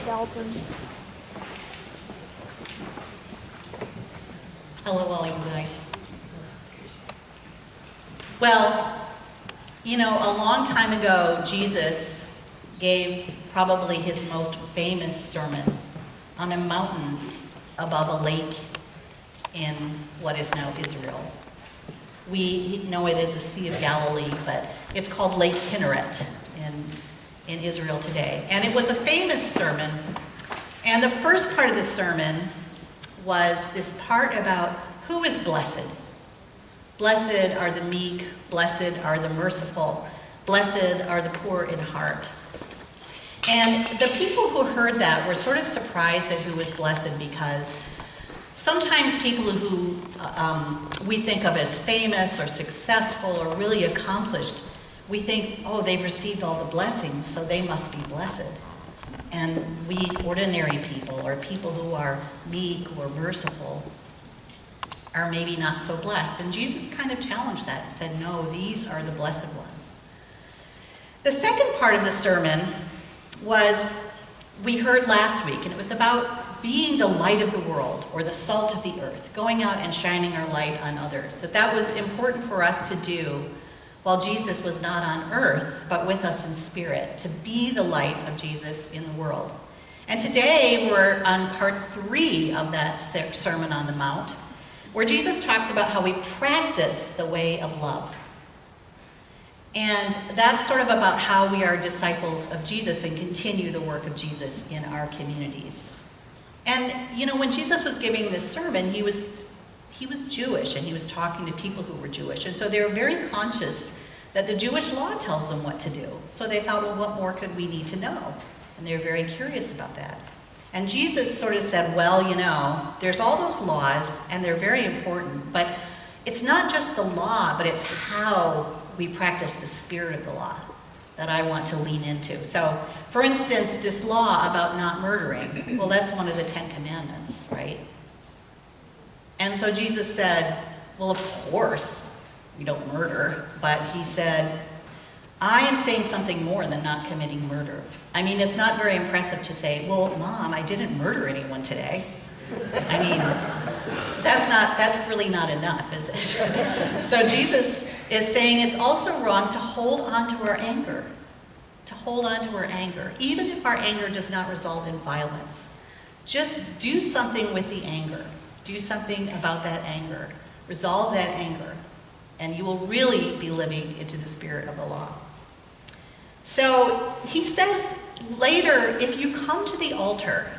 Allison. Hello, all you guys. Well, you know, a long time ago, Jesus gave probably his most famous sermon on a mountain above a lake in what is now Israel. We know it as the Sea of Galilee, but it's called Lake Kinneret in Israel today. And it was a famous sermon. And the first part of the sermon was this part about who is blessed. Blessed are the meek, blessed are the merciful, blessed are the poor in heart. And the people who heard that were sort of surprised at who was blessed, because sometimes people who we think of as famous or successful or really accomplished, we think, oh, they've received all the blessings, so they must be blessed. And we ordinary people, or people who are meek or merciful, are maybe not so blessed. And Jesus kind of challenged that and said, no, these are the blessed ones. The second part of the sermon was, we heard last week, and it was about being the light of the world, or the salt of the earth, going out and shining our light on others. That was important for us to do while Jesus was not on earth, but with us in spirit, to be the light of Jesus in the world. And today we're on part 3 of that Sermon on the Mount, where Jesus talks about how we practice the way of love. And that's sort of about how we are disciples of Jesus and continue the work of Jesus in our communities. And, you know, when Jesus was giving this sermon, he was Jewish, and he was talking to people who were Jewish. And so they were very conscious that the Jewish law tells them what to do. So they thought, well, what more could we need to know? And they were very curious about that. And Jesus sort of said, well, you know, there's all those laws, and they're very important, but it's not just the law, but it's how we practice the spirit of the law that I want to lean into. So, for instance, this law about not murdering, well, that's one of the 10 Commandments, right? And so Jesus said, well, of course, we don't murder, but he said, I am saying something more than not committing murder. I mean, it's not very impressive to say, well, Mom, I didn't murder anyone today. I mean, that's really not enough, is it? So Jesus is saying it's also wrong to hold on to our anger, even if our anger does not result in violence. Just do something with the anger. Do something about that anger. Resolve that anger, and you will really be living into the spirit of the law. So he says later, if you come to the altar,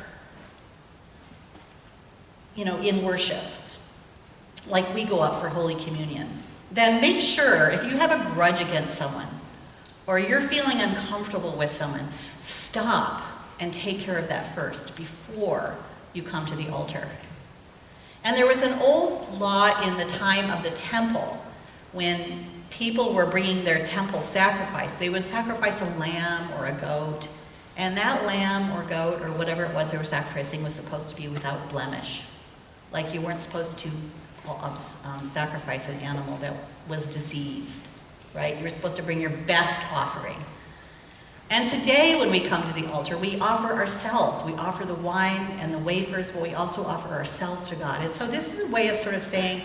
you know, in worship, like we go up for Holy Communion, then make sure, if you have a grudge against someone, or you're feeling uncomfortable with someone, stop and take care of that first before you come to the altar. And there was an old law in the time of the temple when people were bringing their temple sacrifice. They would sacrifice a lamb or a goat, and that lamb or goat or whatever it was they were sacrificing was supposed to be without blemish. Like you weren't supposed to sacrifice an animal that was diseased, right? You were supposed to bring your best offering. And today when we come to the altar, we offer ourselves. We offer the wine and the wafers, but we also offer ourselves to God. And so this is a way of sort of saying,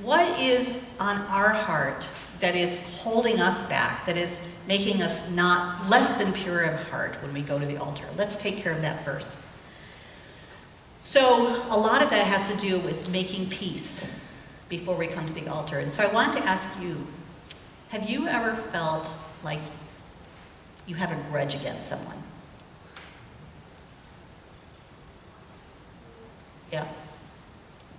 what is on our heart that is holding us back, that is making us not less than pure of heart when we go to the altar? Let's take care of that first. So a lot of that has to do with making peace before we come to the altar. And so I want to ask you, have you ever felt like you have a grudge against someone? Yeah.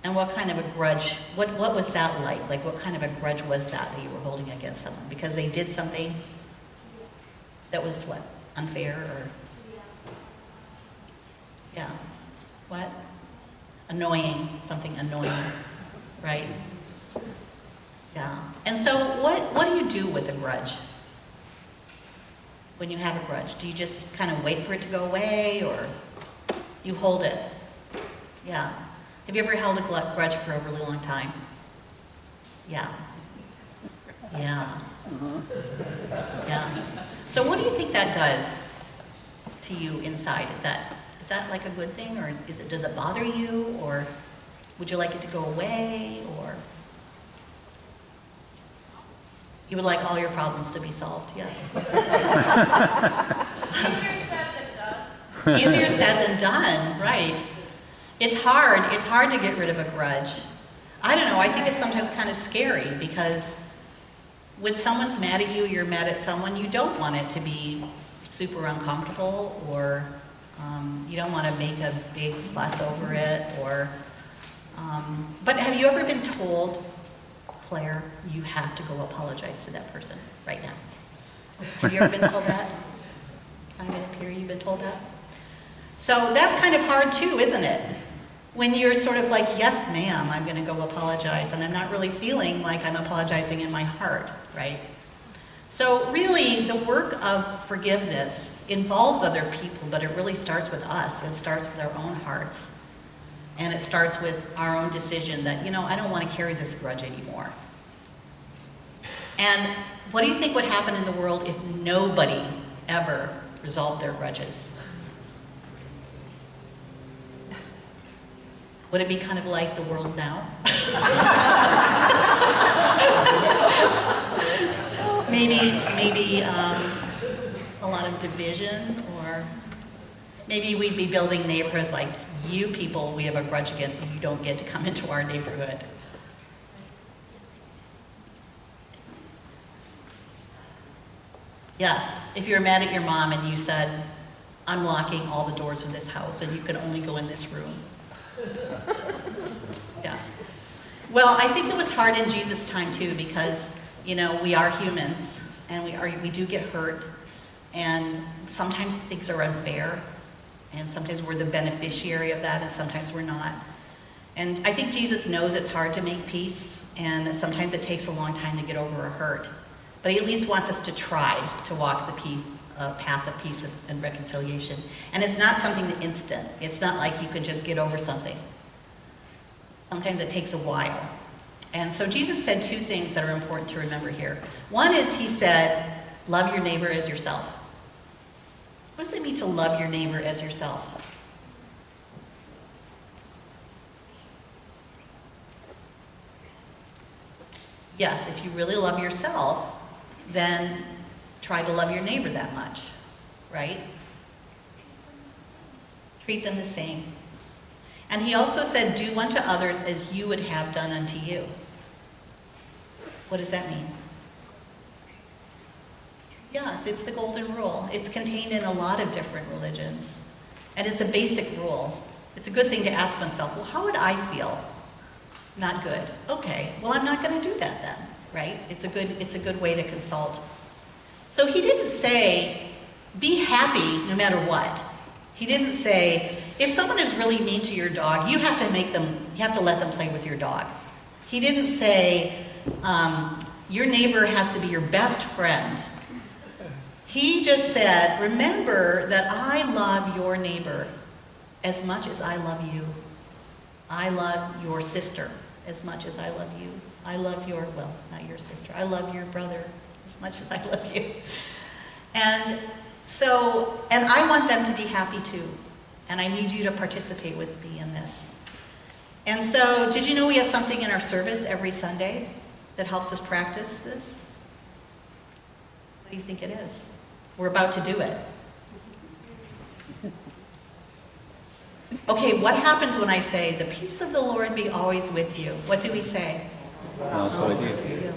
And what kind of a grudge, what was that like? Like what kind of a grudge was that you were holding against someone? Because they did something that was what? Unfair or? Yeah. What? Annoying, something annoying, right? Yeah. And so what do you do with a grudge? When you have a grudge, do you just kind of wait for it to go away, or you hold it? Yeah. Have you ever held a grudge for a really long time? Yeah. Yeah. Yeah. So what do you think that does to you inside? Is Is that like a good thing, or does it bother you, or would you like it to go away, or you would like all your problems to be solved? Yes. Easier said than done. Easier said than done, right. It's hard. It's hard to get rid of a grudge. I don't know, I think it's sometimes kind of scary because when someone's mad at you, you're mad at someone, you don't want it to be super uncomfortable, or you don't want to make a big fuss over it, or but have you ever been told, Claire, you have to go apologize to that person right now? Have you ever been told that? Simon up here, you've been told that? So that's kind of hard too, isn't it? When you're sort of like, yes ma'am, I'm going to go apologize, and I'm not really feeling like I'm apologizing in my heart, right? So really, the work of forgiveness involves other people, but it really starts with us. It starts with our own hearts. And it starts with our own decision that, I don't want to carry this grudge anymore. And what do you think would happen in the world if nobody ever resolved their grudges? Would it be kind of like the world now? maybe a lot of division, or maybe we'd be building neighborhoods like, you people we have a grudge against, you don't get to come into our neighborhood. Yes, if you're mad at your mom and you said, I'm locking all the doors of this house and you can only go in this room. Yeah. Well, I think it was hard in Jesus' time too, because we are humans, and we do get hurt, and sometimes things are unfair, and sometimes we're the beneficiary of that, and sometimes we're not. And I think Jesus knows it's hard to make peace, and sometimes it takes a long time to get over a hurt, but he at least wants us to try to walk the path of peace and reconciliation. And it's not something instant. It's not like you can just get over something. Sometimes it takes a while. And so Jesus said two things that are important to remember here. One is he said, love your neighbor as yourself. What does it mean to love your neighbor as yourself? Yes, if you really love yourself, then try to love your neighbor that much, right? Treat them the same. And he also said, do unto others as you would have done unto you. What does that mean? Yes, it's the golden rule. It's contained in a lot of different religions. And it's a basic rule. It's a good thing to ask oneself, well, how would I feel? Not good. Okay, well, I'm not going to do that then, right? It's a good way to consult. So he didn't say, be happy no matter what. He didn't say, if someone is really mean to your dog, you have to let them play with your dog. He didn't say, your neighbor has to be your best friend. He just said, remember that I love your neighbor as much as I love you. I love your sister as much as I love you. I love not your sister. I love your brother as much as I love you. And I want them to be happy too. And I need you to participate with me in this. And so, did you know we have something in our service every Sunday that helps us practice this? What do you think it is? We're about to do it. Okay, what happens when I say, the peace of the Lord be always with you? What do we say? Also with you.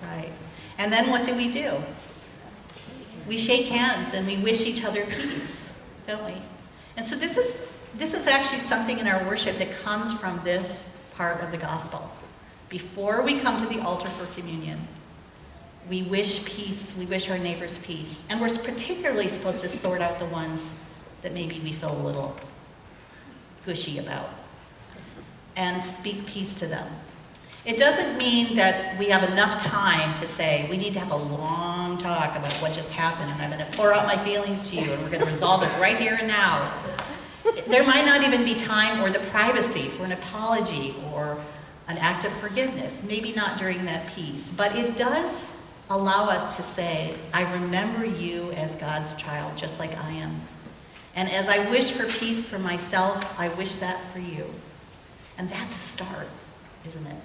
Right. And then what do? We shake hands and we wish each other peace, don't we? And so this is actually something in our worship that comes from this part of the gospel. Before we come to the altar for communion, we wish peace, we wish our neighbors peace. And we're particularly supposed to sort out the ones that maybe we feel a little gushy about, and speak peace to them. It doesn't mean that we have enough time to say, we need to have a long talk about what just happened, and I'm going to pour out my feelings to you, and we're going to resolve it right here and now. There might not even be time or the privacy for an apology or an act of forgiveness, maybe not during that peace, but it does allow us to say, I remember you as God's child, just like I am. And as I wish for peace for myself, I wish that for you. And that's a start, isn't it?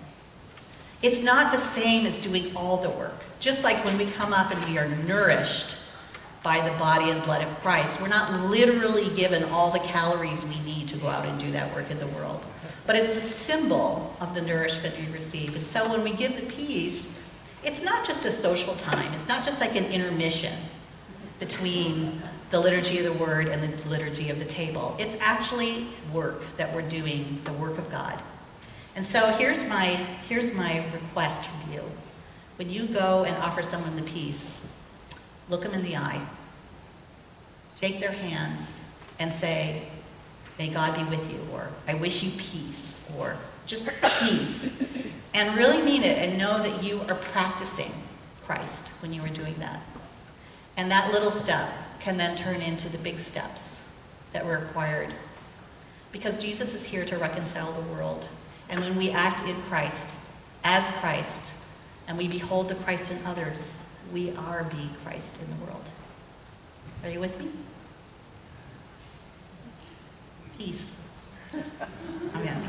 It's not the same as doing all the work. Just like when we come up and we are nourished by the body and blood of Christ, we're not literally given all the calories we need to go out and do that work in the world. But it's a symbol of the nourishment we receive. And so when we give the peace, it's not just a social time. It's not just like an intermission between the liturgy of the word and the liturgy of the table. It's actually work that we're doing, the work of God. And so here's my request from you. When you go and offer someone the peace, look them in the eye, shake their hands, and say, may God be with you, or I wish you peace, or just peace. And really mean it and know that you are practicing Christ when you are doing that. And that little step can then turn into the big steps that were required. Because Jesus is here to reconcile the world. And when we act in Christ, as Christ, and we behold the Christ in others, we are being Christ in the world. Are you with me? Peace. Amen.